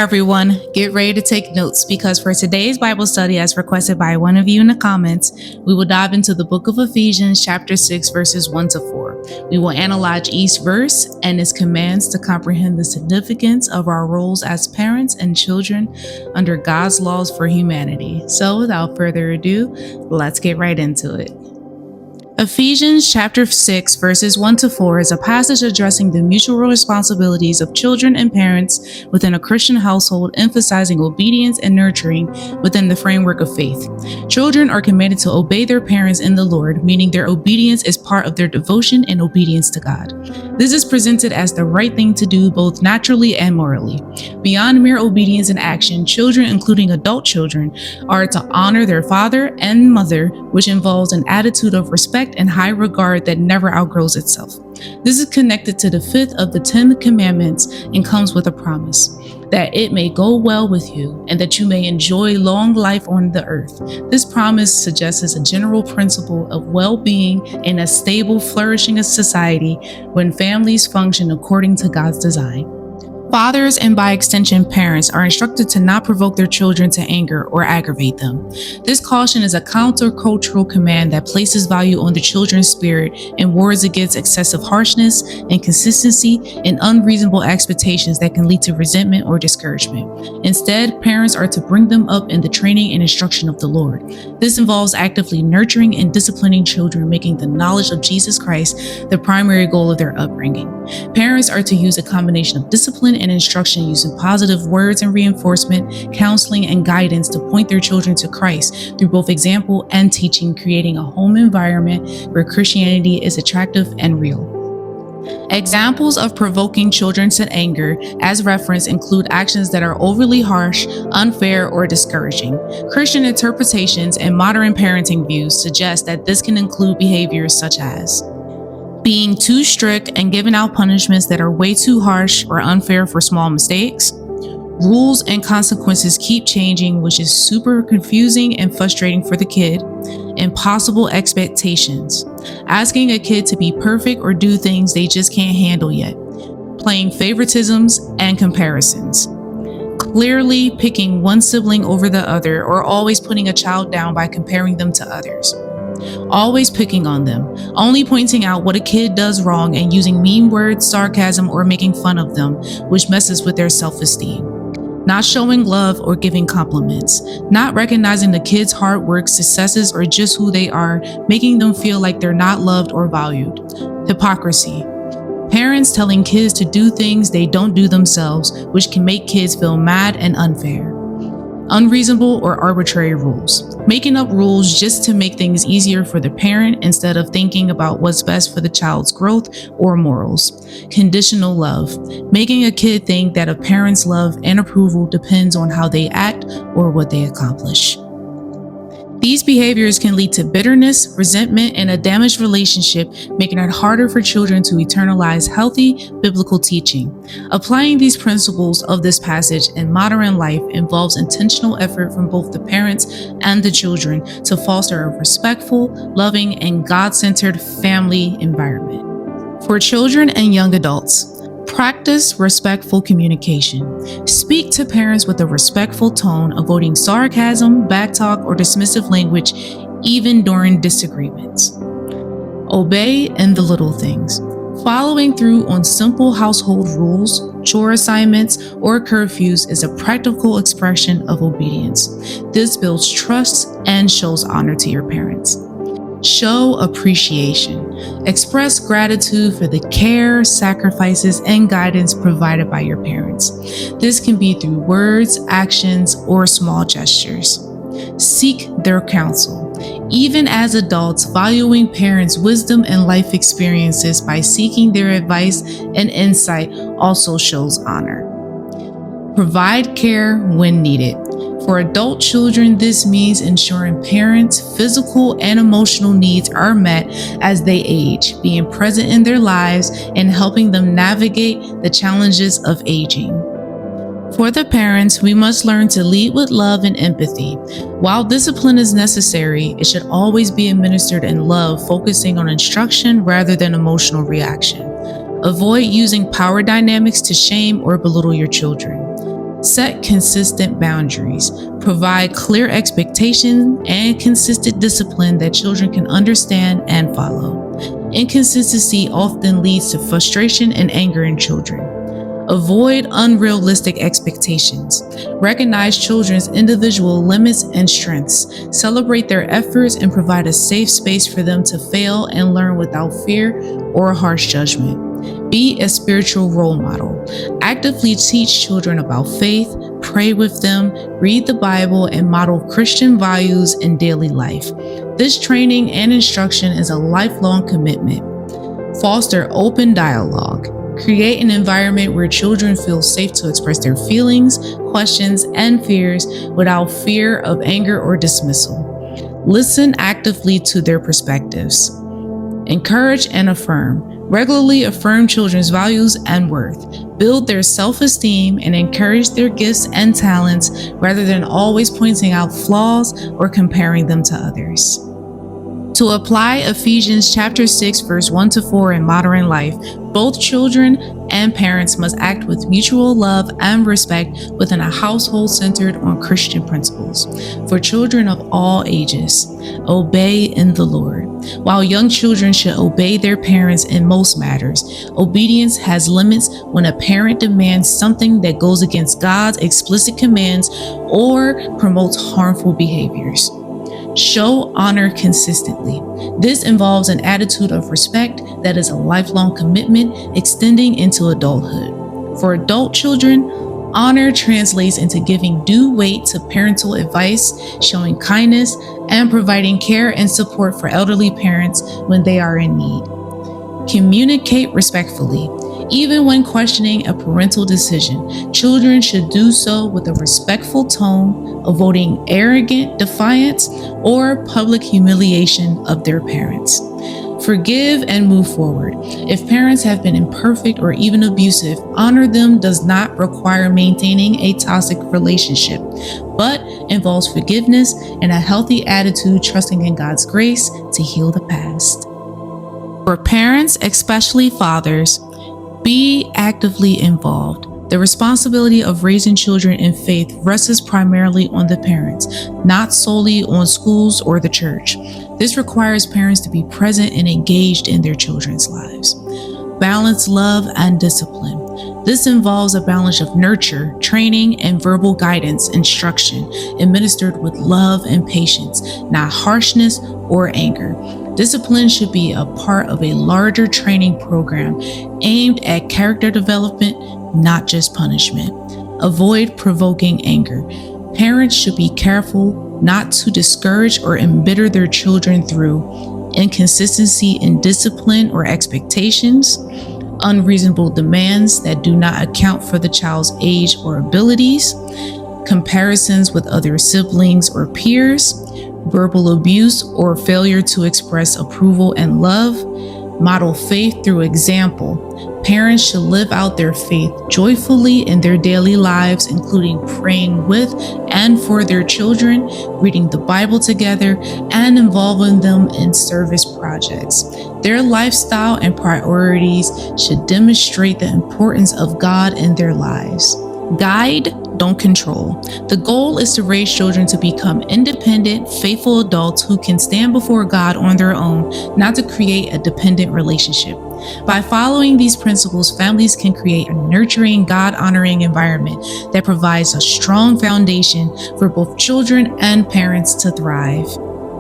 everyone, get ready to take notes because for today's Bible study, as requested by one of you in the comments, we will dive into the book of Ephesians, chapter 6, verses 1 to 4. We will analyze each verse and its commands to comprehend the significance of our roles as parents and children under God's laws for humanity. So without further ado, let's get right into it. Ephesians chapter 6 verses 1 to 4 is a passage addressing the mutual responsibilities of children and parents within a Christian household, emphasizing obedience and nurturing within the framework of faith. Children are commanded to obey their parents in the Lord, meaning their obedience is part of their devotion and obedience to God. This is presented as the right thing to do both naturally and morally. Beyond mere obedience and action, children, including adult children, are to honor their father and mother, which involves an attitude of respect and high regard that never outgrows itself. This is connected to the fifth of the 10 commandments and comes with a promise that it may go well with you and that you may enjoy long life on the earth. This promise suggests a general principle of well-being in a stable, flourishing society when families function according to God's design. Fathers and by extension parents are instructed to not provoke their children to anger or aggravate them. This caution is a countercultural command that places value on the children's spirit and warns against excessive harshness, inconsistency, and unreasonable expectations that can lead to resentment or discouragement. Instead, parents are to bring them up in the training and instruction of the Lord. This involves actively nurturing and disciplining children, making the knowledge of Jesus Christ the primary goal of their upbringing. Parents are to use a combination of discipline and instruction using positive words and reinforcement, counseling, and guidance to point their children to Christ through both example and teaching, creating a home environment where Christianity is attractive and real. Examples of provoking children to anger, as referenced, include actions that are overly harsh, unfair, or discouraging. Christian interpretations and modern parenting views suggest that this can include behaviors such as being too strict and giving out punishments that are way too harsh or unfair for small mistakes. Rules and consequences keep changing, which is super confusing and frustrating for the kid. Impossible expectations. Asking a kid to be perfect or do things they just can't handle yet. Playing favoritisms and comparisons. Clearly picking one sibling over the other or always putting a child down by comparing them to others. Always picking on them, only pointing out what a kid does wrong and using mean words, sarcasm, or making fun of them, which messes with their self-esteem. Not showing love or giving compliments. Not recognizing the kid's hard work, successes, or just who they are, making them feel like they're not loved or valued. Hypocrisy. Parents telling kids to do things they don't do themselves, which can make kids feel mad and unfair. Unreasonable or arbitrary rules. Making up rules just to make things easier for the parent instead of thinking about what's best for the child's growth or morals. Conditional love. Making a kid think that a parent's love and approval depends on how they act or what they accomplish. These behaviors can lead to bitterness, resentment, and a damaged relationship, making it harder for children to internalize healthy biblical teaching. Applying these principles of this passage in modern life involves intentional effort from both the parents and the children to foster a respectful, loving, and God-centered family environment. For children and young adults, practice respectful communication. Speak to parents with a respectful tone, avoiding sarcasm, backtalk, or dismissive language, even during disagreements. Obey in the little things. Following through on simple household rules, chore assignments, or curfews is a practical expression of obedience. This builds trust and shows honor to your parents. Show appreciation. Express gratitude for the care, sacrifices, and guidance provided by your parents. This can be through words, actions, or small gestures. Seek their counsel. Even as adults, valuing parents' wisdom and life experiences by seeking their advice and insight also shows honor. Provide care when needed. For adult children, this means ensuring parents' physical and emotional needs are met as they age, being present in their lives, and helping them navigate the challenges of aging. For the parents, we must learn to lead with love and empathy. While discipline is necessary, it should always be administered in love, focusing on instruction rather than emotional reaction. Avoid using power dynamics to shame or belittle your children. Set consistent boundaries. Provide clear expectations and consistent discipline that children can understand and follow. Inconsistency often leads to frustration and anger in children. Avoid unrealistic expectations. Recognize children's individual limits and strengths. Celebrate their efforts and provide a safe space for them to fail and learn without fear or harsh judgment. Be a spiritual role model. Actively teach children about faith, pray with them, read the Bible, and model Christian values in daily life. This training and instruction is a lifelong commitment. Foster open dialogue. Create an environment where children feel safe to express their feelings, questions, and fears without fear of anger or dismissal. Listen actively to their perspectives. Encourage and affirm. Regularly affirm children's values and worth. Build their self-esteem and encourage their gifts and talents rather than always pointing out flaws or comparing them to others. To apply Ephesians chapter 6, verse 1-4 in modern life, both children and parents must act with mutual love and respect within a household centered on Christian principles. For children of all ages, obey in the Lord. While young children should obey their parents in most matters, obedience has limits when a parent demands something that goes against God's explicit commands or promotes harmful behaviors. Show honor consistently. This involves an attitude of respect that is a lifelong commitment extending into adulthood. For adult children, honor translates into giving due weight to parental advice, showing kindness, and providing care and support for elderly parents when they are in need. Communicate respectfully. Even when questioning a parental decision, children should do so with a respectful tone, avoiding arrogant defiance or public humiliation of their parents. Forgive and move forward. If parents have been imperfect or even abusive, honor them does not require maintaining a toxic relationship, but involves forgiveness and a healthy attitude, trusting in God's grace to heal the past. For parents, especially fathers, be actively involved. The responsibility of raising children in faith rests primarily on the parents, not solely on schools or the church. This requires parents to be present and engaged in their children's lives. Balance love and discipline. This involves a balance of nurture, training, and verbal guidance, instruction, administered with love and patience, not harshness or anger. Discipline should be a part of a larger training program aimed at character development, not just punishment. Avoid provoking anger. Parents should be careful not to discourage or embitter their children through inconsistency in discipline or expectations, unreasonable demands that do not account for the child's age or abilities, comparisons with other siblings or peers, verbal abuse or failure to express approval and love. Model faith through example. Parents should live out their faith joyfully in their daily lives, including praying with and for their children, reading the Bible together, and involving them in service projects. Their lifestyle and priorities should demonstrate the importance of God in their lives. Guide, don't control. The goal is to raise children to become independent, faithful adults who can stand before God on their own, not to create a dependent relationship. By following these principles, families can create a nurturing, God-honoring environment that provides a strong foundation for both children and parents to thrive.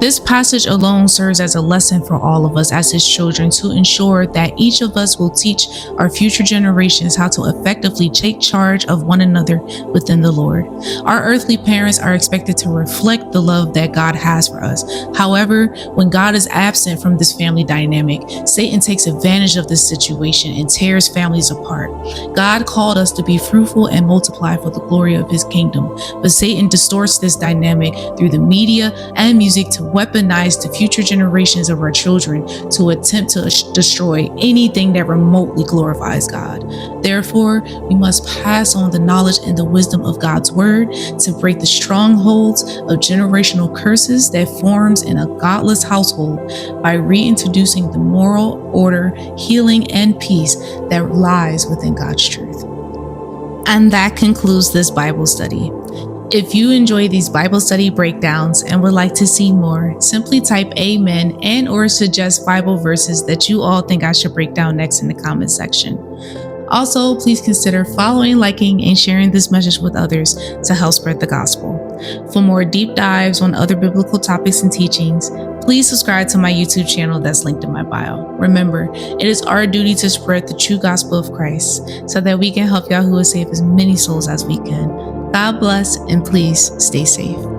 This passage alone serves as a lesson for all of us as His children to ensure that each of us will teach our future generations how to effectively take charge of one another within the Lord. Our earthly parents are expected to reflect the love that God has for us. However, when God is absent from this family dynamic, Satan takes advantage of this situation and tears families apart. God called us to be fruitful and multiply for the glory of His kingdom, but Satan distorts this dynamic through the media and music to weaponize the future generations of our children to attempt to destroy anything that remotely glorifies God. Therefore, we must pass on the knowledge and the wisdom of God's word to break the strongholds of generational curses that forms in a godless household by reintroducing the moral order, healing, and peace that lies within God's truth. And that concludes this Bible study. If you enjoy these Bible study breakdowns and would like to see more, simply type amen and or suggest Bible verses that you all think I should break down next in the comment section. Also, please consider following, liking, and sharing this message with others to help spread the gospel. For more deep dives on other biblical topics and teachings, please subscribe to my YouTube channel that's linked in my bio. Remember, it is our duty to spread the true gospel of Christ so that we can help Yahuwah save as many souls as we can. God bless, and please stay safe.